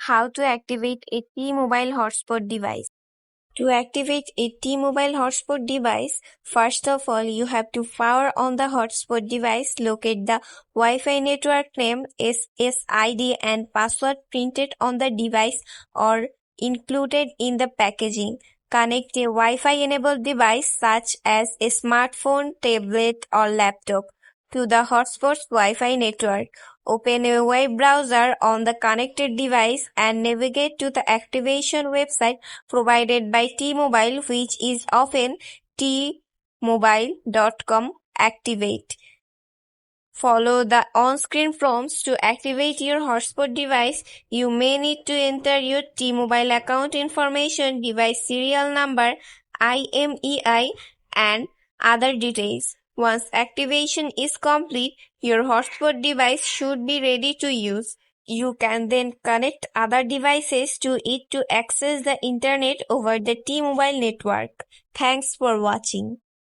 How to activate a T-Mobile hotspot device. To activate a T-Mobile hotspot device, first of all, you have to power on the hotspot device, locate the Wi-Fi network name, SSID and password printed on the device or included in the packaging. Connect a Wi-Fi enabled device such as a smartphone, tablet or laptop to the hotspot's Wi-Fi network. Open a web browser on the connected device and navigate to the activation website provided by T-Mobile, which is often tmobile.com. Activate. Follow the on-screen prompts to activate your hotspot device. You may need to enter your T-Mobile account information, device serial number, IMEI, and other details. Once activation is complete, your hotspot device should be ready to use. You can then connect other devices to it to access the internet over the T-Mobile network. Thanks for watching.